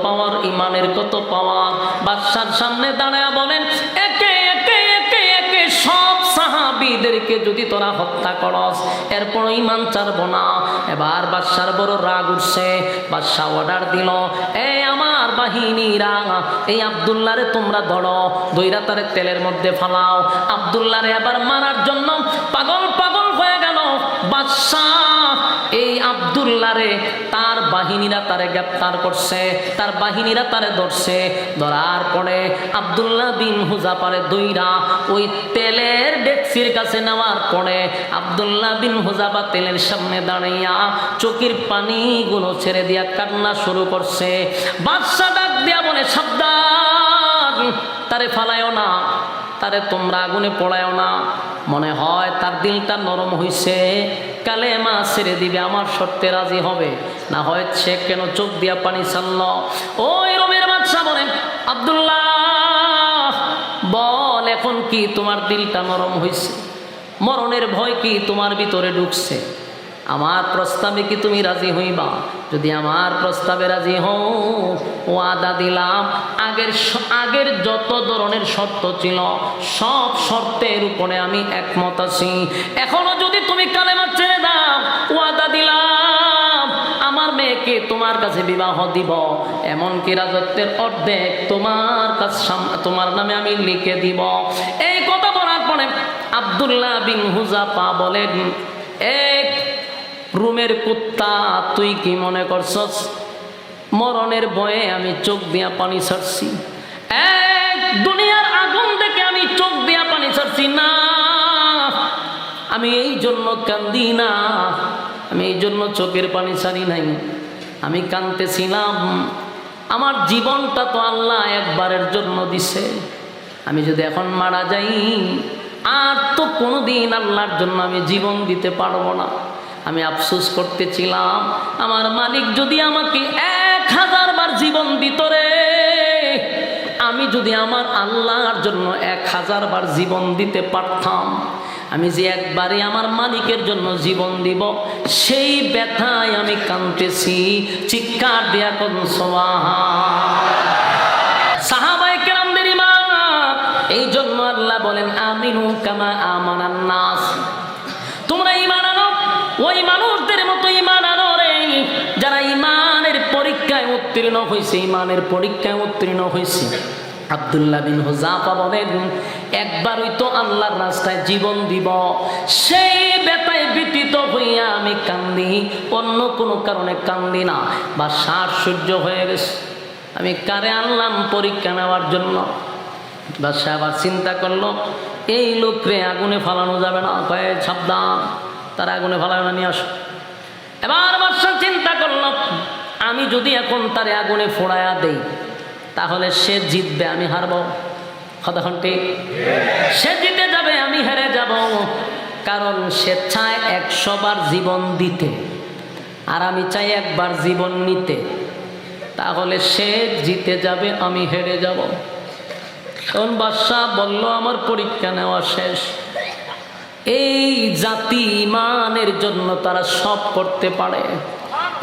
পাওয়ার, ইমানের কত পাওয়ার। বাদশার সামনে দাঁড়ায় বলেন, একে একে একে একে সব সাহাবীদেরকে যদি তোরা হত্যা করস, এরপর ইমান ছাড়ব না। এবার বাদশার বড় রাগ উঠছে। বাদশাহ অর্ডার দিল, এই আমার বাহিনীরা, এই আব্দুল্লাহরে তোমরা ধরো, দইরা তারে তেলের মধ্যে ফালাও। আব্দুল্লাহরে আবার মারার জন্য পাগল পাগল হয়ে গেল বাদশাহ। এই আব্দুল্লাহরে তার বাহিনীরা তারে গ্রেফতার করছে, তার বাহিনীরা তারে ধরছে। ধরার পরে আব্দুল্লাহ বিন হুযাফারে দইরা ওই তেলের ডেকচির কাছে নেওয়ার পরে আব্দুল্লাহ বিন হুযাফা তেলের সামনে দাঁড়াইয়া চোখের পানিগুলো ছেড়ে দিয়া কান্না শুরু করছে। বাদশা ডাক দিয়া বলে, সাবধান, তারে ফালায়ও না, তারে তোমরা আগুনে পোড়ায়ও না। মনে হয় তার দিলটা নরম হইছে, কালেমা ছেড়ে দিবে, আমার শর্তে রাজি হবে। না হয় সে কেন চোখ দিয়া পানি ছাড়ল? ওই রোমের বাদশা বলেন, আব্দুল্লাহ বল, এখন কি তোমার দিলটা নরম হইছে? মরণের ভয় কি তোমার ভিতরে ঢুকছে? আমার প্রস্তাবে কি তুমি রাজি হইবা? যদি আমার প্রস্তাবে রাজি হও, ওয়াদা দিলাম আগের যত ধরনের শর্ত ছিল সব শর্তের উপরে আমি একমত আছি। এখনো যদি তুমি কালেমা ছেড়ে দাও, ওয়াদা দিলাম আমার মেয়েকে তোমার কাছে বিবাহ দিব, এমনকি রাজত্বের অর্ধেক তোমার কাছে, তোমার নামে আমি লিখে দিব। এই কথা বলার পরে আব্দুল্লাহ বিন হুযাফা বলেন, এক রুমের কুত্তা, তুই কি মনে করছস মরণের ভয়ে আমি চোখ দিয়া পানি ছাড়ছি? এক দুনিয়ার আগুন দেখে আমি চোখ দিয়া পানি ছাড়ছি না, আমি এই জন্য কান্দি না, আমি এই জন্য চোখের পানি ছাড়ি নাই। আমি কাঁদতেছিলাম, আমার জীবনটা তো আল্লাহ একবারের জন্য দিছে। আমি যদি এখন মারা যাই, আর তো কোনোদিন আল্লাহর জন্য আমি জীবন দিতে পারবো না। আমি আফসোস করতেছিলাম, আমার মালিক যদি আমাকে 1000 বার জীবন দিত রে, আমি যদি আমার আল্লাহর জন্য 1000 বার জীবন দিতে পারতাম, আমি যে একবারে আমার মালিকের জন্য জীবন দিব, সেই ব্যথায় আমি কাঁদতেছি। চিৎকার দিয়া কোন সুবহান। সাহাবায়ে কেরামদের ঈমান, এই জন্য আল্লাহ বলেন, আমিনু কামা আমানান নাস, তোমরা ঈমান আনো ওই মানুষদের মতো ঈমান আনো রে, যারা ঈমানের পরীক্ষায় উত্তীর্ণ হয়েছে, ঈমানের পরীক্ষায় উত্তীর্ণ হয়েছে। আব্দুল্লাহ বিন হুযাফা বলেন, একবারই তো আল্লাহর রাস্তায় জীবন দিব, সেই ব্যথায় ব্যতীত হইয়া আমি কান্দি, অন্য কোনো কারণে কান্দি না। বা শ্বাস সহ্য হয়ে গেছে, আমি কারে আনলাম পরীক্ষা নেওয়ার জন্য? বাদশা আবার চিন্তা করলো, এই লোকরে আগুনে ফালানো যাবে না, কয়ে সাবধান, তার আগুনে ফালানো না, নিয়ে আসো। এবার বাদশা চিন্তা করলো, আমি যদি এখন তারে আগুনে ফোড়ায়া দেই, তাহলে সে জিতবে, আমি হারব। কতক্ষণ ঠিক? সে জিতে যাবে, আমি হেরে যাব। কারণ সে চায় 100 বার জীবন দিতে, আর আমি চাই একবার জীবন নিতে। তাহলে সে জিতে যাবে, আমি হেরে যাব। তখন বাদশা বলল, আমার পরীক্ষা নেওয়া শেষ। এই জাতি ঈমানের জন্য তারা সব করতে পারে,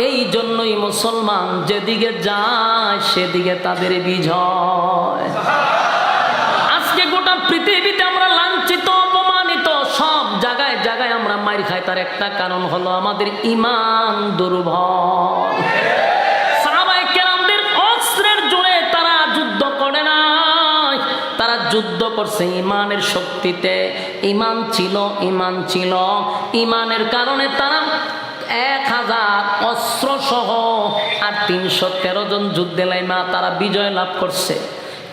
এই জন্যই মুসলমান যেদিকে যায় সেদিকে তাদের বিজয়। আজকে গোটা পৃথিবীতে আমরা লাঞ্ছিত, অপমানিত, সব জায়গায় জায়গায় আমরা মার খাই, তার একটা কারণ হলো আমাদের ঈমান দুর্বল। সাহাবায়ে কেরামদের অস্ত্রের জোরে তারা যুদ্ধ করে না, তারা যুদ্ধ করছে ঈমানের শক্তিতে। ঈমান ছিল, ঈমান ছিল, ঈমানের কারণে তারা 1000 অস্ত্র সহ আর 313 জন যুদ্ধে লাইমা তারা বিজয় লাভ করছে।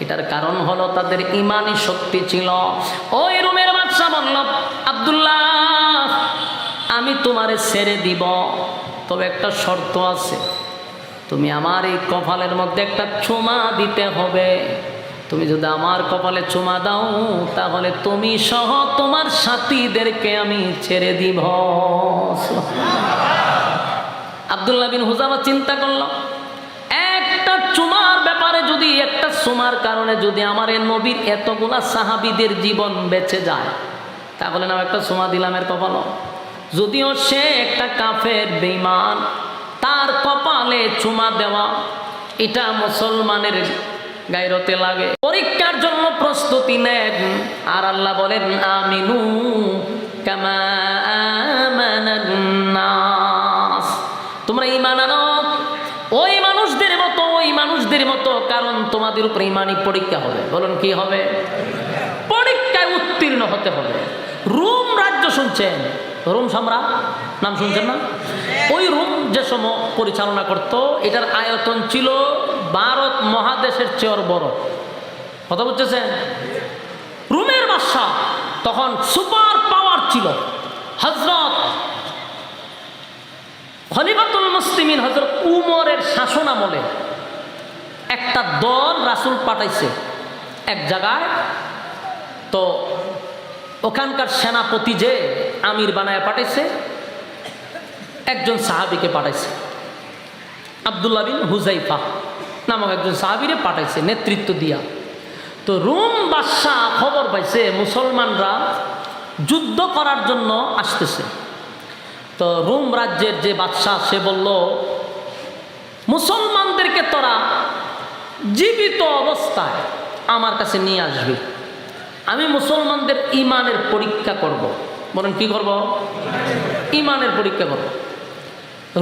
এটার কারণ হলো তাদের ঈমানি শক্তি ছিল। ওই রুমের বাদশা বলল, আব্দুল্লাহ আমি তোমারে ছেড়ে দিব, তবে একটা শর্ত আছে, তুমি আমার এই কপালের মধ্যে একটা চুমা দিতে হবে। তুমি যদি আমার কপালে চুমা দাও, তাহলে তুমি সহ তোমার সাথীদেরকে আমি ছেড়ে দিব। আব্দুল্লাহ বিন হুযাফা চিন্তা করল, একটা চুমার ব্যাপারে যদি, একটা চুমার কারণে যদি আমার এই নবীর এতগুলা সাহাবীদের জীবন বেঁচে যায়, তাহলে না একটা চুমা দিলাম এর কপালে। যদিও সে একটা কাফের বেঈমান, তার কপালে চুমা দেওয়া এটা মুসলমানের গায়রতে লাগে। পরীক্ষার জন্য প্রস্তুতি নেন। আর আল্লাহ বলেন আমিনু কামা আমানান নাস, তোমরা ঈমান আনো ওই মানুষদের মতো, কারণ তোমাদের উপরে ঈমানি পরীক্ষা হবে। বলুন কি হবে? পরীক্ষায় উত্তীর্ণ হতে হবে। রোম রাজ্য শুনছেন, রোম সম্রাট নাম শুনছেন না? ওই রোম যে সময় পরিচালনা করত, এটার আয়তন ছিল ভারত মহাদেশের চেয়ে বড়। কথা বুঝতেছেন? রোমের বাদশা তখন সুপার পাওয়ার ছিল। হযরত খলিফাতুল মুসলিমিন হযরত উমরের শাসন আমলে একটা দল রাসূল পাঠাইছে এক জায়গায়। তো ওখানকার সেনাপতি যে আমির বানায় পাঠাইছে, একজন সাহাবীকে পাঠাইছে, আব্দুল্লাহ বিন হুযাইফা নামক একজন সাহাবীরে পাঠাইছে নেতৃত্ব দিয়া। তো রোম বাদশাহ খবর পাইছে মুসলমানরা যুদ্ধ করার জন্য আসতেছে। তো রোম রাজ্যের যে বাদশাহ সে বলল, মুসলমানদেরকে তোরা জীবিত অবস্থায় আমার কাছে নিয়ে আসবি, আমি মুসলমানদের ঈমানের পরীক্ষা করব। বলেন কি করব? ঈমানের পরীক্ষা করব।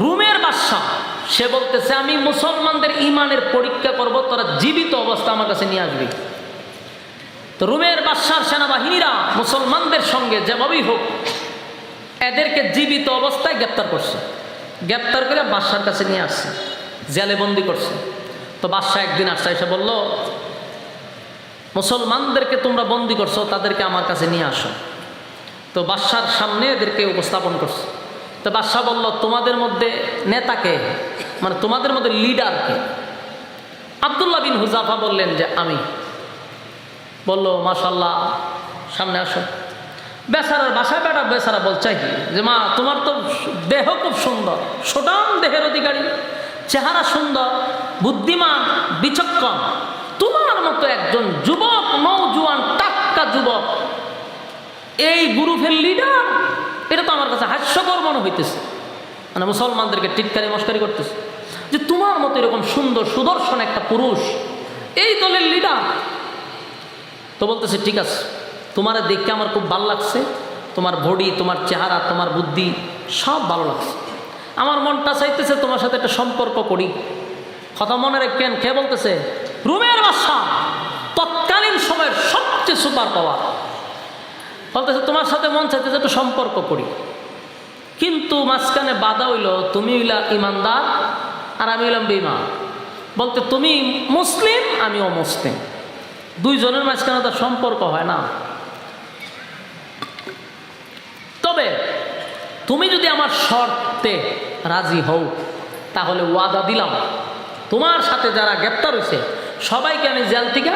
রোমের বাদশাহ সে বলতেছে, আমি মুসলমানদের ঈমানের পরীক্ষা করব, তোরা জীবিত অবস্থা আমার কাছে নিয়ে আসবি। তো রোমের বাদশার সেনাবাহিনীরা মুসলমানদের সঙ্গে যেভাবেই হোক এদেরকে জীবিত অবস্থায় গ্রেপ্তার করছে। গ্রেপ্তার করে বাদশার কাছে নিয়ে আসছে, জেলে বন্দি করছে। তো বাদশাহ একদিন আসছে, এসে বলল, মুসলমানদেরকে তোমরা বন্দি করছো, তাদেরকে আমার কাছে নিয়ে আসো। তো বাদশার সামনে এদেরকে উপস্থাপন করছে। তো বাদশাহ বলল, তোমাদের মধ্যে নেতাকে, মানে তোমাদের মধ্যে লিডারকে? আব্দুল্লাহ বিন হুযাফা বললেন যে আমি। বলল, মাশাআল্লাহ, সামনে আসো। বেচারার বাসায় বেটা বেচারা বলছে কি যে, মা তোমার তো দেহ খুব সুন্দর, সুঠাম দেহের অধিকারী, চেহারা সুন্দর, বুদ্ধিমান, বিচক্ষণ, তোমার মতো একজন যুবক, নওজোয়ান টাটকা যুবক এই গ্রুপের লিডার, এটা তো আমার কাছে হাস্যকর মনে হইতেছে। মানে মুসলমানদেরকে টিটকারি মস্কারি করতেছে যে তোমার মতো এরকম সুন্দর সুদর্শন একটা পুরুষ এই দলের লিডার। তো বলতেছে, ঠিক আছে, তোমার দেখে আমার খুব ভালো লাগছে, তোমার বডি, তোমার চেহারা, তোমার বুদ্ধি সব ভালো লাগছে। আমার মনটা চাইতেছে তোমার সাথে একটা সম্পর্ক করি। কথা মনে রাখেন, কে বলতেছে? রোমের বাদশা, তৎকালীন সময়ের সবচেয়ে সুপার পাওয়ার। বলতেছে, তোমার সাথে মন চাইতেছে একটু সম্পর্ক করি, কিন্তু মাঝখানে বাধা হইল, তুমি হইলা ইমানদার আর আমি হইলাম বেঈমান। বলতে, তুমি মুসলিম, আমি অমুসলিম, দুইজনের মাঝখানে তার সম্পর্ক হয় না। তবে তুমি যদি আমার শর্তে রাজি হও, তাহলে ওয়াদা দিলাম, তোমার সাথে যারা গ্রেপ্তার হয়েছে সবাইকে আমি জেল থেকে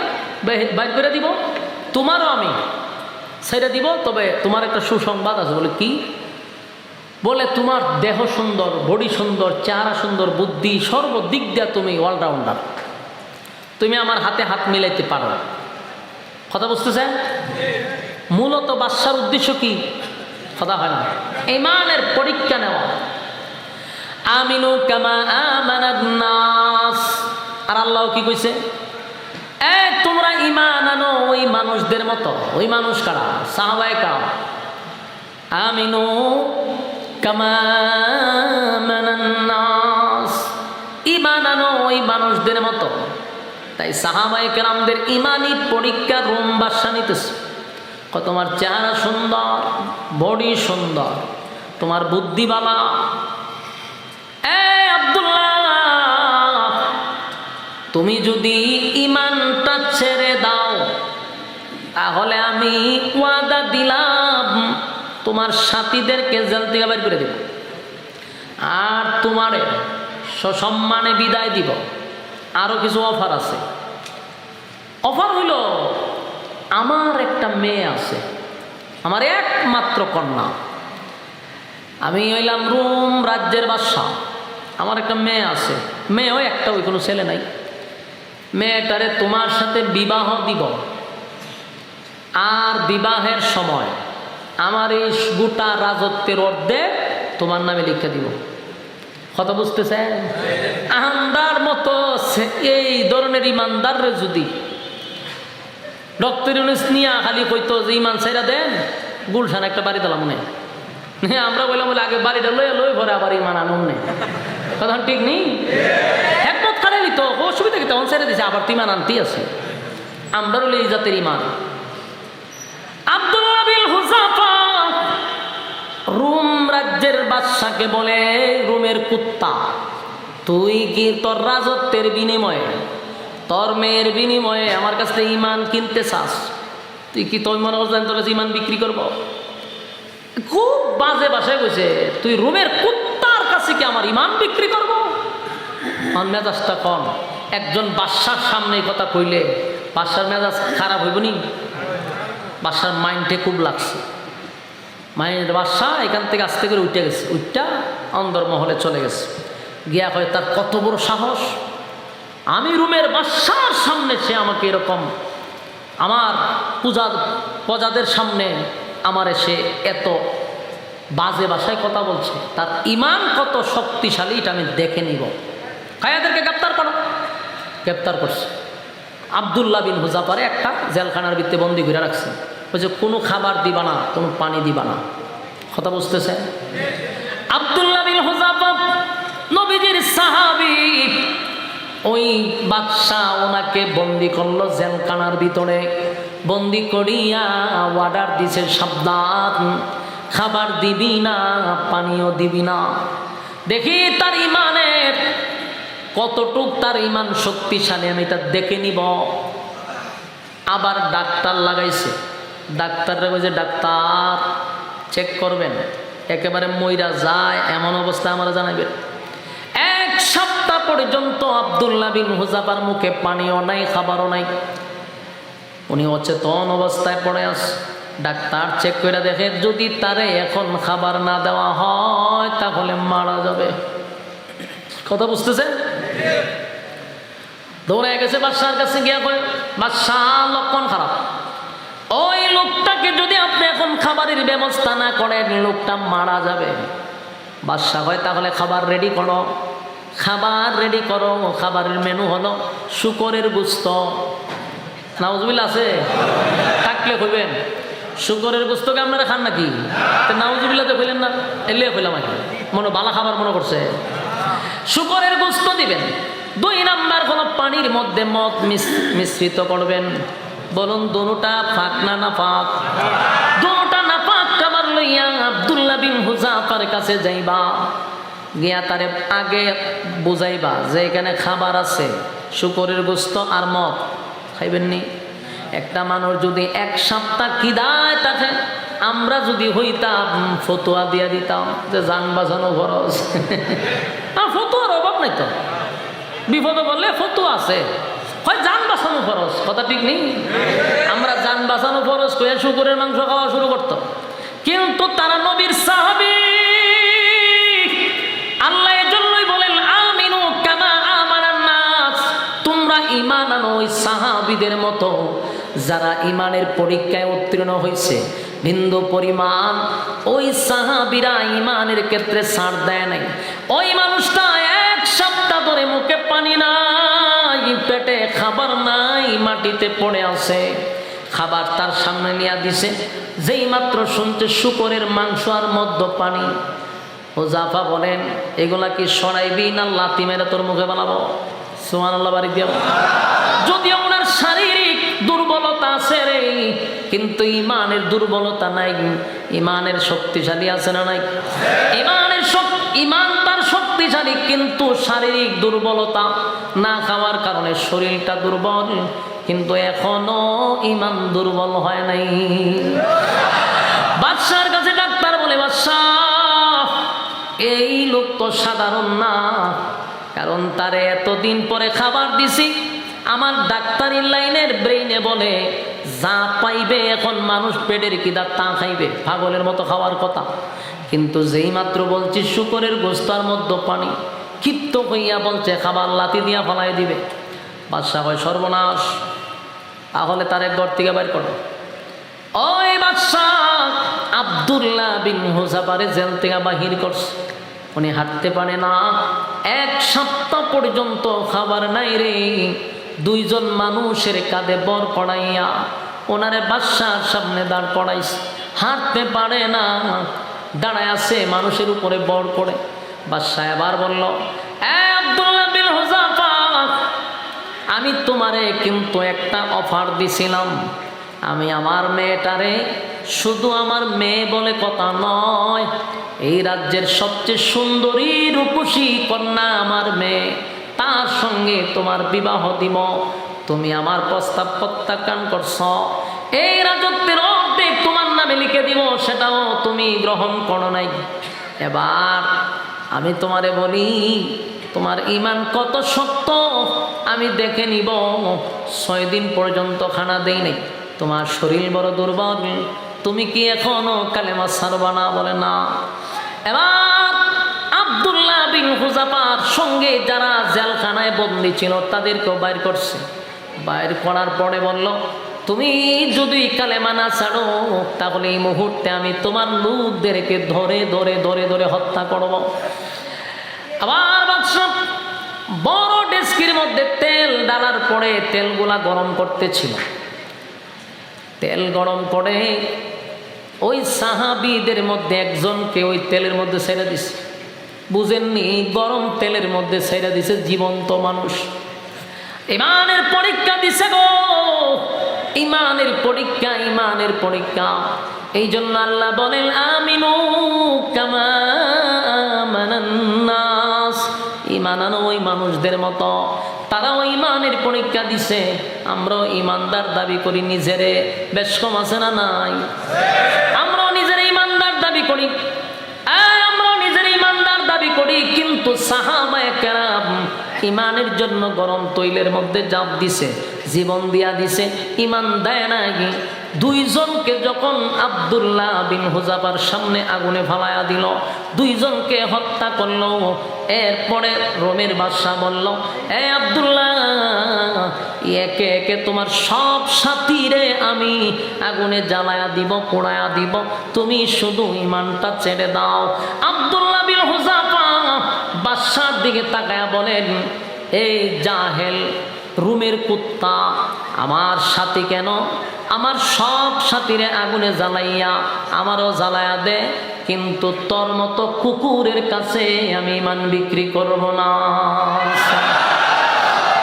বাইর করে দিব, তোমারও আমি ছেড়ে দিব। তবে তোমার একটা সুসংবাদ আছে। বলে, কি? বলে, তোমার দেহ সুন্দর, বডি সুন্দর, চেহারা সুন্দর, বুদ্ধি, সর্বদিক দিয়ে তুমি অলরাউন্ডার, তুমি আমার হাতে হাত মিলাইতে পারো। কথা বুঝতেছেন? মূলত বাদশার উদ্দেশ্য কি? কথা হয় না, ঈমানের পরীক্ষা নেওয়া। আমিনু কামা আমানান নাস। আর আল্লাহ কি কইছে? তোমরা ঈমান আনো ওই মানুষদের মতো। ওই মানুষ কারা? সাহাবায়ে কেরাম। আমিনু কামা আমানান নাস, ঈমান আনো ওই মানুষদের মতো। তাই সাহাবায়ে কেরামদের ঈমানি পরীক্ষা রোম বাদশা নিতেছে। তোমার চেহারা সুন্দর, বডি সুন্দর, তোমার বুদ্ধি বালা, আব্দুল্লাহ, তুমি যদি ঈমানটা ছেড়ে দাও, তাহলে আমি ওয়াদা দিলাম তোমার সাথীদেরকে জেল থেকে বের করে দেব, আর তোমারে সসম্মানে বিদায় দিব। আরো কিছু অফার আছে। অফার হইল, আমার একটা মেয়ে আছে, আমার একমাত্র কন্যা, আমি হইলাম রোম রাজ্যের বাদশা, আমার একটা মেয়ে আছে, মেয়েও একটা, ওই কোনো ছেলে নাই। মেয়েটারে তোমার সাথে বিবাহ দিব, আর বিবাহের সময় আমার এই গোটা রাজত্বের অর্ধেক তোমার নামে লিখে দিব। কথা বুঝতেছেন? আমরার মতো এই ধরনের ইমানদাররে যদি ডক্টর ইউনুস নিয়া খালি কইতো যে ইমান ছাইরা দেন, গুলশান একটা বাড়ি দিলাম মনে, আমরা বললাম বলে আগে বাড়িটা লই ভরে আবার ইমান আনুন নেই। কথা ঠিক নেই? একমত খারাই নিত, অসুবিধা কি? তখন ছেড়ে দিছে, আবার তো ইমান আনতেই আছে। আমরা হলো এই জাতের ইমান। আব্দুল্লাহ বিন হুযাফা রোম রাজ্যের বাদশাকে বলে, রোমের কুত্তা, তুই কি তোর রাজত্বের বিনিময়ে, তোর মেয়ের বিনিময়ে আমার কাছ থেকে ইমান কিনতে চাস? তুই কি তোর মনে করছেন তোর কাছে ইমান বিক্রি করব? খুব বাজে ভাষায় কইছে, তুই রোমের কুত্তার কাছে কি আমার ইমান বিক্রি করব? আমার মেজাজটা কম। একজন বাদশার সামনে কথা কইলে বাদশার মেজাজ খারাপ হইব নি? বাদশার মাইন্ডে খুব লাগছে। মাইন্ড বাদশাহ এখান থেকে আস্তে করে উঠে গেছে, উঠটা অন্দরমহলে চলে গেছে। গিয়া কয় তার কত বড় সাহস, আমি রোমের বাদশার সামনে সে আমাকে এরকম আমার প্রজাদের সামনে আমার এসে এত বাজে ভাষায় কথা বলছে, তার ইমান কত শক্তিশালী এটা আমি দেখে নিব। কায়াদেরকে গ্রেপ্তার করো। গ্রেপ্তার করছে। আব্দুল্লাহ বিন হুযাফারে একটা জেলখানার ভিতরে বন্দি করে রাখছে। বলছে কোনো খাবার দিবা না, কোনো পানি দিবা না। কথা বুঝতেছে? আব্দুল্লাহ বিন হুযাফা নবীজির সাহাবী, ওই বাদশাহ ওনাকে বন্দি করলো জেলখানার ভিতরে। বন্দি করিয়া অর্ডার দিছে, সাবধান, খাবার দিবি না, পানিও দিবি না। দেখি তার ইমানের কতটুক, তার ইমান শক্তিশালী আমি এটা দেখে নিব। আবার ডাক্তার লাগাইছে। ডাক্তাররা বলছে, ডাক্তার চেক করবেন, একেবারে মইরা যায় এমন অবস্থা আমরা জানাবেন। এক সপ্তাহ পর্যন্ত আব্দুল্লাহ বিন হুযাফার মুখে পানিও নাই, খাবারও নাই, উনি অচেতন অবস্থায় পড়ে আছে। ডাক্তার চেক করে দেখে যদি তারে এখন খাবার না দেওয়া হয় তাহলে মারা যাবে। কথা বুঝতেছে? দৌড়ে গেছে বাদশার কাছে, গিয়া কয়, বাদশাহ লক্ষণ খারাপ, ওই লোকটাকে যদি আপনি এখন খাবারের ব্যবস্থা না করেন লোকটা মারা যাবে। বাদশাহ হয় তাহলে খাবার রেডি করো। খাবার রেডি করো। খাবারের মেনু হলো শুকরের গোস্ত। নাউজুবিল্লাহ আছে? থাকলে কইবেন শুকরের গোস্তকে আপনারা খান নাকি? নাউজুবিল্লাহ তো কইলেন না, এলে কইলাম আর কি, মনে বালা খাবার মনে করছে। শুকরের গোস্ত দিবেন। 2 নাম্বার হলো পানির মধ্যে মদ মিশ্রিত করবেন। বলুন দোনোটা ফাঁক না নাফাক? দোনোটা নাফাক খাবার লইয়া আব্দুল্লাহ বিন হুযাফার কাছে যাইবা, গিয়া তারে আগে বুঝাইবা যে এখানে খাবার আছে, শুকরের গোস্ত আর মদ খাইবেন নি। একটা মানুষ যদি 1 সপ্তাহ খিদায় থাকে, আমরা যদি হইতাম ফতোয়া দিয়া দিতাম যে জান বাঁচানো খরচ। ফতোয়ার অভাব নাই তো, বিপদে বললে ফতোয়া আছে, হয় জান বাঁচানো খরচ। কথা ঠিক নেই? আমরা জান বাঁচানো খরচ করে শুকরের মাংস খাওয়া শুরু করতো। কিন্তু তারা নবীর সাহাবী, আল্লাহ এজন্যই বলেন আমিনু কামা আমানান নাস, তোমরা ঈমান আনো ওই সাহাবীদের মতো যারা ঈমানের পরীক্ষায় উত্তীর্ণ হয়েছে। বিন্দু পরিমাণ ওই সাহাবীরা ঈমানের ক্ষেত্রে ছাড় দেয় নাই। ওই মানুষটা 1 সপ্তাহ ধরে মুখে পানি নাই, পেটে খাবার নাই, মাটিতে পড়ে আছে। খাবার তার সামনে নিয়ে দিছে, যেই মাত্র শুনতে শুকরের মাংস আর মধ্য পানি। হুযাফা বলেন, এগুলা কি সরাইবি না লাথি মেরে তোর মুখে বানাবো? সুবহানাল্লাহ বাড়ি দিয়া। যদিও ওনার শারীরিক দুর্বলতা আছে রে, কিন্তু ইমানের দুর্বলতা নাই। ইমানের শক্তিশালী আছে না নাই? ইমান তার শক্তিশালী, কিন্তু শারীরিক দুর্বলতা, না খাওয়ার কারণে শরীরটা দুর্বল, কিন্তু এখনো ইমান দুর্বল হয় নাই। বাদশার কাছে ডাক্তার বলে, বাদশাহ এই লোক তো সাধারণ না, কারণ তারে এতদিন পরে খাবার দিছি। আমার ডাক্তারি লাইনের ব্রেইনে বলে যা পাইবে এখন মানুষ পেটের খিদা তা খাইবে, পাগলের মতো খাওয়ার কথা। কিন্তু যেই মাত্র বলছি শুকরের গোস্তার মধ্যে পানি, ক্ষিপ্ত হইয়া বলছে খাবার লাথি দিয়া ফলাই দিবে। বাদশা হয় সর্বনাশ, তাহলে তার ঘর থেকে বাইর করো। ওই বাদশা আব্দুল্লাহ বিন হুযাফারে জেল থেকে বাহির করছে। উনি হাঁটতে পারে না, 1 সপ্তাহ পর্যন্ত খাবার নাই রে। 2 জন মানুষের কাঁধে বর পড়াইয়া ওনারে বাদশার সামনে দাঁড় করাইছে। হাঁটতে পারে না, দাঁড়ায় আছে মানুষের উপরে বর পড়ে। বাদশা এবার বলল, আব্দুল্লাহ বিন হুযাফা, আমি তোমারে কিন্তু একটা অফার দিছিলাম। আমি আমার মেয়েটারে, শুধু আমার মেয়ে বলে কথা নয়, এই রাজ্যের সবচেয়ে সুন্দরী রূপসী কন্যা আমার মেয়ে, তার সঙ্গে তোমার বিবাহ দিব। তুমি আমার প্রস্তাব প্রত্যাখ্যান করছ। এই রাজত্বের অর্ধেক তোমার নামে লিখে দিব, সেটাও তুমি গ্রহণ করো নাই। এবার আমি তোমারে বলি, তোমার ঈমান কত শক্ত আমি দেখে নিব। 6 দিন পর্যন্ত খানা দেই নাই, তোমার শরীর বড় দুর্বল, তুমি কি এখনো কালেমা ছাড়বা না? বলে না। এবার আব্দুল্লাহ বিন হুযাফার সঙ্গে যারা জেলখানায় বন্দী ছিল তাদেরকেও বাইর করছে। বাইর করার পরে বলল, তুমি যদি কালেমা না ছাড়ো তাহলে এই মুহূর্তে আমি তোমার লোকদেরকে ধরে ধরে ধরে ধরে হত্যা করব। আবার বাদশা বড় ডেস্কির মধ্যে তেল ডালার পরে তেলগুলা গরম করতেছিল। তেল গরম করে ওই সাহাবীদের মধ্যে একজনকে ওই তেলের মধ্যে ছেড়ে দিছে। বুঝেননি, গরম তেলের মধ্যে ছেড়ে দিছে জীবন্ত মানুষ। ঈমানের পরীক্ষা দিছে গো, ঈমানের পরীক্ষা, ঈমানের পরীক্ষা। এই জন্য আল্লাহ বলেন, আমিনু কামা আমানান নাস, ঈমান আনো ওই মানুষদের মতো, তারাও ঈমানের পরীক্ষা দিছে। আমরাও ঈমানদার দাবি করি নিজেরে, বেশ কম আছে না নাই? আমরাও নিজের ঈমানদার দাবি করি, আমরাও নিজের ঈমানদার দাবি করি। কিন্তু সাহাবায়ে কেরাম ঈমানের জন্য গরম তৈলের মধ্যে জাপ দিছে, জীবন দিয়া দিছে, ঈমান দেয় না। 2 জনকে যখন আব্দুল্লাহ বিন হুযাফার সামনে আগুনে ফালায়া দিল, 2 জনকে হত্যা করলো। এরপরে রোমের বাদশা বলল, এ আব্দুল্লাহ, একে একে তোমার সব সাথীরে আমি আগুনে জ্বালায়া দিব, পোড়ায়া দিব, তুমি শুধু ঈমানটা ছেড়ে দাও। আব্দুল্লাহ বিন হুযাফা বাদশার দিকে তাকায়া বলেন, এই জাহেল রুমের কুত্তা, আমার সাথী কেন? আমার সব সাথীরে আগুনে জ্বালাইয়া আমারও জ্বালায়া দে, কিন্তু তোর মতো কুকুরের কাছে আমি ঈমান বিক্রি করব না।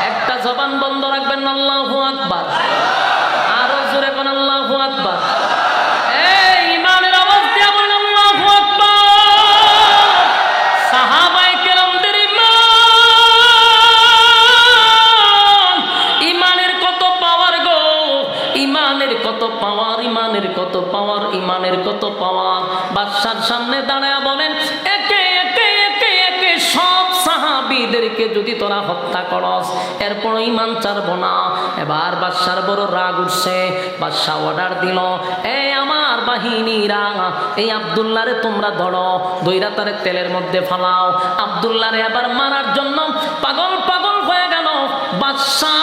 একটা জবান বন্ধ রাখবেন, আল্লাহু আকবার। আরো জোরে কোন আল্লাহু আকবার। এই ঈমানের আওয়াজ দিয়া বলেন আল্লাহু আকবার। সাহাবায়ে কেরামদের ঈমানের কত পাওয়ার গো, ঈমানের কত পাওয়ার, ঈমানের কত পাওয়ার, ঈমানের কত পাওয়ার। বাদশার সামনে দাঁড়ায়া বলেন, একে একে একে একে সব সাহাবীদেরকে যদি তোরা হত্যা করস, এরপর ঈমান ছাড়বো না। এবার বাদশার বড় রাগ উঠছে। বাদশা অর্ডার দিল, এই আমার বাহিনীরা, এই আব্দুল্লাহরে তোমরা ধরো, দইরা তারে তেলের মধ্যে ফালাও। আব্দুল্লাহরে এবার মারার জন্য পাগল পাগল হয়ে গেল বাদশা।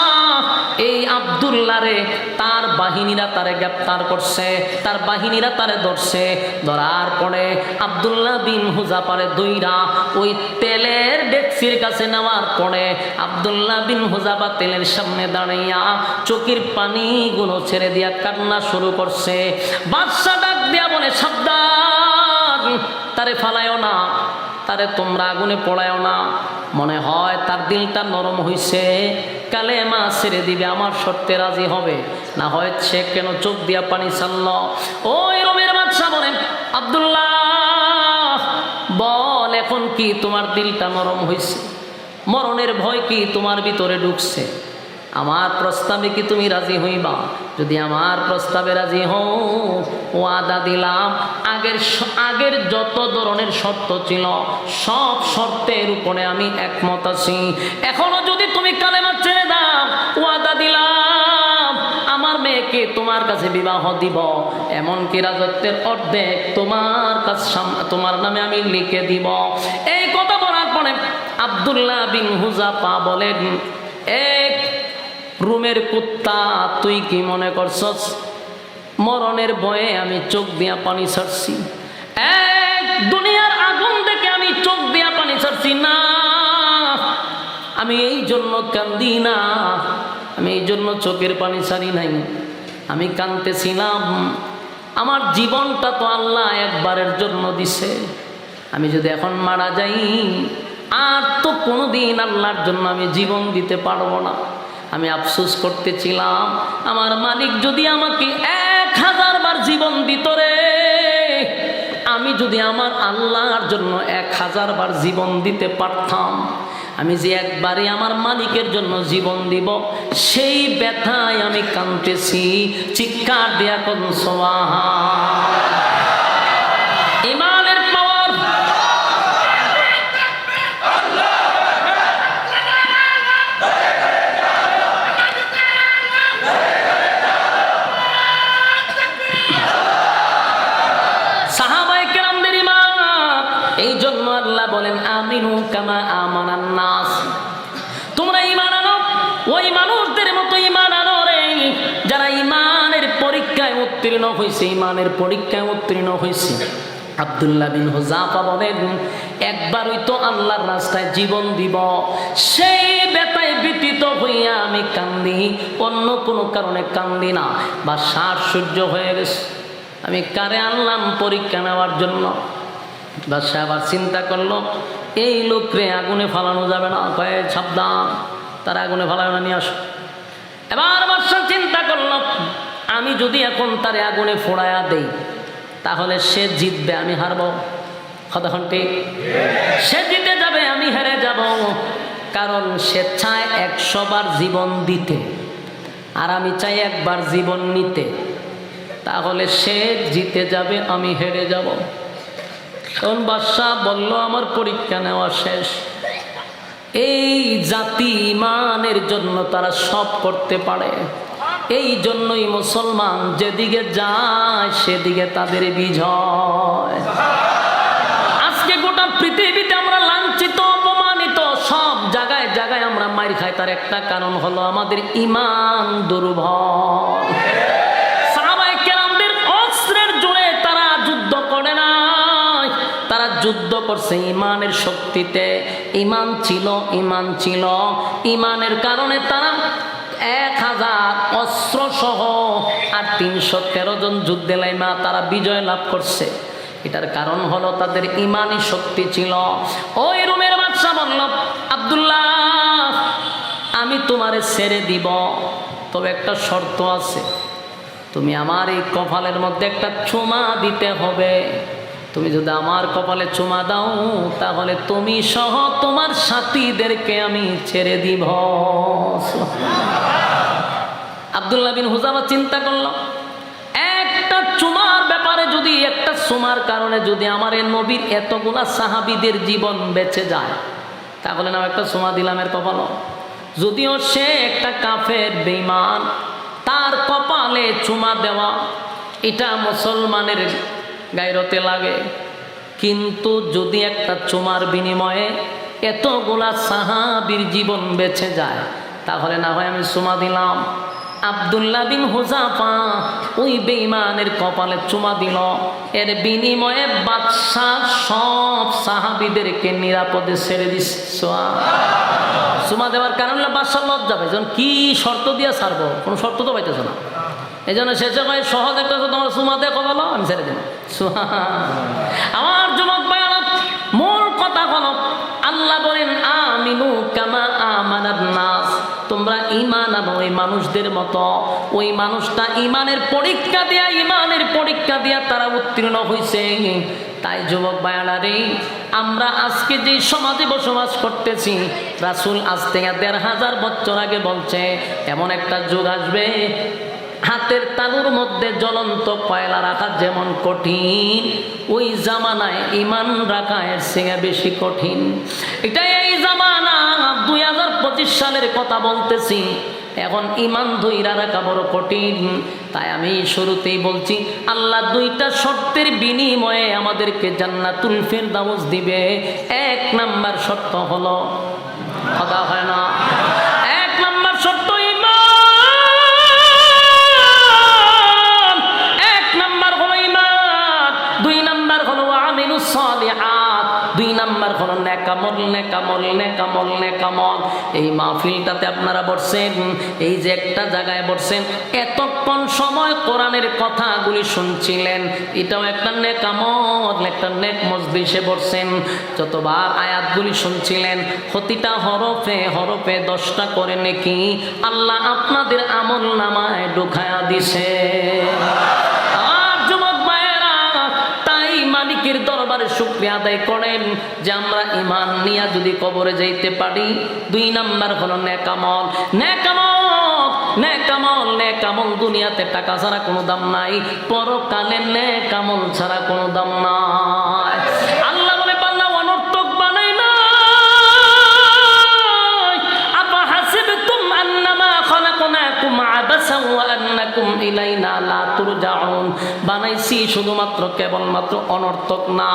এই আব্দুল্লাহরে তার বাহিনীরা তারে গ্রেফতার করছে, তার বাহিনীরা তারে ধরছে। ধরার পরে আব্দুল্লাহ বিন হুযাফারে দইরা ওই তেলের ডেকচির কাছে নেওয়ার পরে আব্দুল্লাহ বিন হুযাফা তেলের সামনে দাঁড়াইয়া চোখের পানিগুলো ছেড়ে দিয়া কান্না শুরু করছে। বাদশা ডাক দিয়া বলে, সাবধান, তারে ফালায়ও না, তারে তোমরা আগুনে পোড়ায়ও না। মনে হয় তার দিলটা নরম হইছে, কালেমা ছেড়ে দিবে, আমার শর্তে রাজি হবে। না হয় সে কেন চোখ দিয়া পানি ছাড়ল? ওই রোমের বাদশা বলেন, আব্দুল্লাহ বল, এখন কি তোমার দিলটা নরম হইছে? মরণের ভয় কি তোমার ভিতরে ঢুকছে? আমার প্রস্তাবে কি তুমি রাজি হইবা? যদি আমার প্রস্তাবে রাজি হও, ওয়াদা দিলাম আগের যত ধরনের শর্ত ছিল সব শর্তের উপরে আমি একমত আছি। এখনো যদি তুমি কালেমা ছেড়ে দাও, ওয়াদা দিলাম আমার মেয়েকে তোমার কাছে বিবাহ দিব, এমনকি রাজত্বের অর্ধেক তোমার কাছে তোমার নামে আমি লিখে দিব। এই কথা বলার পরে আব্দুল্লাহ বিন হুযাফা বলেন, এক রুমের কুত্তা, তুই কি মনে করছস মরণের ভয়ে আমি চোখ দিয়া পানি ছাড়ছি? এক দুনিয়ার আগুন দেখে আমি চোখ দিয়া পানি ছাড়ছি না, আমি এই জন্য কান্দি না, আমি এই জন্য চোখের পানি ছাড়ি নাই। আমি কাঁদতেছিলাম, আমার জীবনটা তো আল্লাহ একবারের জন্য দিছে, আমি যদি এখন মারা যাই আর তো কোনোদিন আল্লাহর জন্য আমি জীবন দিতে পারবো না। আমি আফসোস করতেছিলাম, আমার মালিক যদি আমাকে 1000 বার জীবন দিত রে, আমি যদি আমার আল্লাহর জন্য 1000 বার জীবন দিতে পারতাম, আমি যে একবারে আমার মালিকের জন্য জীবন দিব, সেই ব্যথায় আমি কাঁদতেছি। চিৎকার দেয়া কোন সুবহান। ইমানের পাওয়ার। সাহাবায়ে কেরামদের ঈমান, এই জন্য আল্লাহ বলেন আমিনু কামা আমানান নাস, তোমরা ঈমান আনো ওই মানুষদের মতো ঈমান আনো রে, যারা ঈমানের পরীক্ষায় উত্তীর্ণ হয়েছে, ঈমানের পরীক্ষায় উত্তীর্ণ হয়েছে। আব্দুল্লাহ বিন হুযাফা বলেন, একবারই তো আল্লাহর রাস্তায় জীবন দিব, সেই ব্যথায় ব্যতীত হইয়া আমি কান্দি, অন্য কোনো কারণে কান্দি না। বা শ্বাস সহ্য হয়ে গেছে, আমি কারে আনলাম পরীক্ষা নেওয়ার জন্য। বাদশাহ আবার চিন্তা করলো, এই লোকরে আগুনে ফালানো যাবে না, কয়ে সাবধান, তার আগুনে ফালানো নিয়ে আসো। এবার বাদশাহ চিন্তা করলো, আমি যদি এখন তারে আগুনে ফোড়ায়া দেই তাহলে সে জিতবে, আমি হারব। কতক্ষণ ঠিক? সে জিতে যাবে, আমি হেরে যাব। কারণ সে চায় 100 বার জীবন দিতে, আর আমি চাই একবার জীবন নিতে। তাহলে সে জিতে যাবে, আমি হেরে যাব। তখন বাদশাহ বলল, আমার পরীক্ষা নেওয়া শেষ। এই জাতি ঈমানের জন্য তারা সব করতে পারে, এই জন্যই মুসলমান যেদিকে যায় সেদিকে তাদের বিজয়। আজকে গোটা পৃথিবীতে আমরা লাঞ্ছিত, অপমানিত, সব জায়গায় জায়গায় আমরা মার খাই, তার একটা কারণ হলো আমাদের ঈমান দুর্বল। সাহাবায়ে কেরামদের অস্ত্রের জোরে তারা যুদ্ধ করে না, তারা যুদ্ধ করছে ঈমানের শক্তিতে। ঈমান ছিল, ঈমান ছিল, ঈমানের কারণে তারা 1000 অস্ত্র সহ আর 313 জন যুদ্ধে লাইমা তারা বিজয় লাভ করছে। এটার কারণ হলো তাদের ঈমানি শক্তি ছিল। ওই রোমের বাদশা বলল, আব্দুল্লাহ আমি তোমারে ছেড়ে দিব, তবে একটা শর্ত আছে, তুমি আমার এই কপালের মধ্যে একটা চুমা দিতে হবে। তুমি যদি আমার কপালে চুমা দাও তাহলে তুমি সহ তোমার সাথীদেরকে আমি ছেড়ে দিব। আব্দুল্লাহ বিন হুযাফা চিন্তা করলো, একটা চুমার ব্যাপারে যদি, একটা চুমার কারণে যদি আমার এই নবীর এতগুলা সাহাবীদের জীবন বেঁচে যায়, তাহলে না একটা চুমা দিলাম এর কপালে। যদিও সে একটা কাফের বেঈমান, তার কপালে চুমা দেওয়া এটা মুসলমানের গায়রতে লাগে, কিন্তু যদি একটা চুমার বিনিময়ে এতগুলা সাহাবীর জীবন বেঁচে যায়, তাহলে না হয় আমি চুমা দিলাম। আব্দুল্লাহ বিন হুযাফা ওই বেঈমানের কপালে চুমা দিল, এর বিনিময়ে বাদশাহ সব সাহাবীদেরকে নিরাপদে ছেড়ে দিচ্ছে। চুমা দেওয়ার কারণে বাদশাহ লজ্জা পায়, যখন কি শর্ত দিয়ে ছাড়বো, কোনো শর্ত তো পাইতেছে না। এই জন্য শেষে ভাই সহজ একটা, তোমার চুমা দিয়ে কপালো, আমি ছেড়ে দিলাম। আমার যুবক ভাইরা, মূল কথা হলো আল্লাহ বলেন আমিনু কামা আমানান নাস, তোমরা ঈমান আনো ওই মানুষদের মতো। ওই মানুষটা ঈমানের পরীক্ষা দেয়া, ঈমানের পরীক্ষা দেয়া তারা উত্তীর্ণ হয়েছে। তাই যুবক ভাইরা রে, আমরা আজকে যে সমাজে বসবাস করতেছি, রাসূল আজ থেকে 1500 বছর আগে বলছে এমন একটা যুগ আসবে, হাতের তালুর মধ্যে জ্বলন্ত কয়লা রাখা যেমন কঠিন, ওই জামানায় ঈমান রাখা এর থেকে বেশি কঠিন। এটাই এই জামানা, 2025 সালের কথা বলতেছি। এখন ঈমান ধইরা রাখা বড় কঠিন। তাই আমি শুরুতেই বলছি, আল্লাহ 2টা শর্তের বিনিময়ে আমাদেরকে জান্নাতুল ফিরদাউস দিবে। 1 নাম্বার শর্ত হলো, কথা হয় না, 1 নাম্বার শর্ত সালিহাত, 2 নাম্বার হলো নেকামল, নেকামল, নেকামল, নেকামল। এই মাহফিলটাতে আপনারা বসছেন, এই যে একটা জায়গায় বসছেন, এতক্ষণ সময় কোরআনের কথাগুলি শুনছিলেন, এটাও একটা নেকামল, একটা নেক মজলিসে বসছেন। যতবার আয়াতগুলি শুনছিলেন, প্রতিটা হরফে হরফে 10টা করে নেকি আল্লাহ আপনাদের আমল নামায় ঢুকায়া দিছে। আর যুবক ভাইয়েরা, তাই মালিকের দরবারে শুকরিয়া আদায় করেন যে আমরা ঈমান নিয়ে যদি কবরে যাইতে পারি। 2 নাম্বার হলো নেকামল, নেকামল, নেকামল, নেকামল। দুনিয়াতে টাকা ছাড়া কোনো দাম নাই, পরকালে নেকামল ছাড়া কোনো দাম নাই। আল্লাহ বলে বান্দা অনর্থক বানাই না। আপা হাসিবতুম আন্নামা খালাকনাকুম আবাসা ওয়া আন্নাকুম ইলাইনা লা তুরজাউন। বানাইছি শুধুমাত্র কেবলমাত্র অনর্থক না।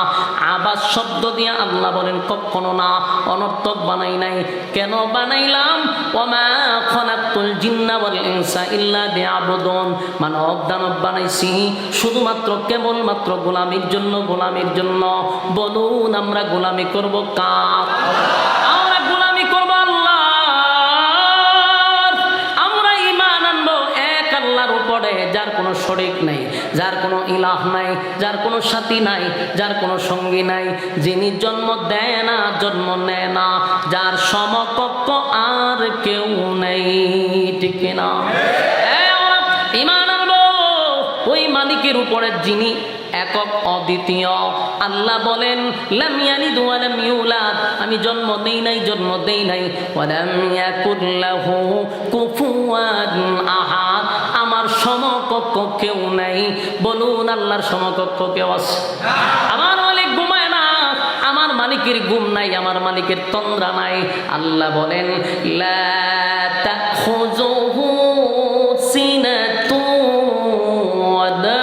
আবাস শব্দ দিয়ে আল্লাহ বলেন কখনো না, অনর্থক বানাই নাই। কেন বানাইলাম? ওয়ামা খালাকতুল জিন্না ওয়াল ইনসা ইল্লা লিয়াবুদুন। মানব দানব বানাইছি শুধুমাত্র কেবলমাত্র গোলামির জন্য, গোলামির জন্য। বলুন আমরা গোলামি করব কার? আমরা গোলামি করব আল্লাহর। আমরা ঈমান আনবো এক আল্লাহর উপরে, যার কোনো শরীক নাই, যার কোনো ইলাহ নাই, যার কোনো সাথী নাই, যার কোনো সঙ্গী নাই, যিনি জন্ম দেয় না, জন্ম নেয় না, যার সমকক্ষ আর কেউ নেই। ঠিক কিনা? ঈমান আনবো ওই মালিকের উপরে যিনি একক অদ্বিতীয়। আল্লাহ বলেন লাম ইয়ালিদ ওয়া লাম ইউলাদ, আমি জন্ম দেই নাই, জন্ম দেই নাই। ওয়া লাম ইয়াকুল লাহু কুফুয়ান আহাদ, আমার সমকক্ষ কেউ নাই। বলুন আল্লাহর সমকক্ষ কেউ আছে? আমার মালিক ঘুমায় না, আমার মালিকের ঘুম নাই, আমার মালিকের তন্দ্রা নাই। আল্লাহ বলেন লা তাখুযুহু সিনাতুন ওয়া লা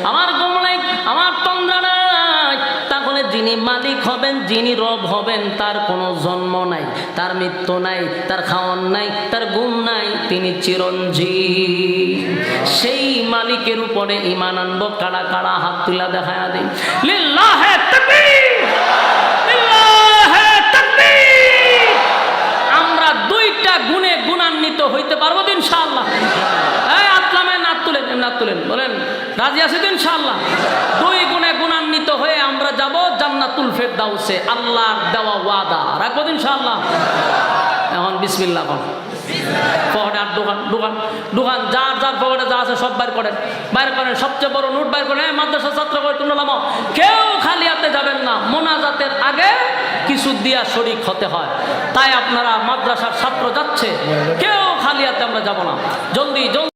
আমার ঘুম নাই, আমার তন্দ্রা নাই। তাহলে যিনি মালিক হবেন, যিনি রব হবেন, তার কোনো জন্ম নাই, তার মৃত্যু নাই, তার খাওয়ান নাই, তার ঘুম নাই, তিনি চিরঞ্জীব। সেই মালিকের উপরে ঈমান আনবো। কাড়া কাড়া হাত তুলা দেখায়া দিন। লিল্লাহে তাকবীর, লিল্লাহে তাকবীর। আমরা 2টা গুণে গুণান্বিত হইতে পারবো তো ইনশাআল্লাহ? তুলেন বলেন রাজি আছি তো ইনশাআল্লাহ? 2 গুণে গুণান্বিত হয়ে আমরা যাব জান্নাতুল ফেরদাউসে। আল্লাহর দেওয়া ওয়াদা রাখবো ইনশাআল্লাহ। এখন বিসমিল্লাহ বল। পকেটে আর দোকান দোকান দোকান, যার যার পকেটে যা আছে সব বাইর করেন, বাইর করেন। সবচেয়ে বড় নোট বাইর করেন। মাদ্রাসা ছাত্র করে তুললাম, কেউ খালি হাতে যাবেন না। মোনাজাতের আগে কিছু দিয়া শরীক হতে হয়। তাই আপনারা মাদ্রাসার ছাত্র যাচ্ছে, কেউ খালি হাতে আমরা যাব না। জলদি জলদি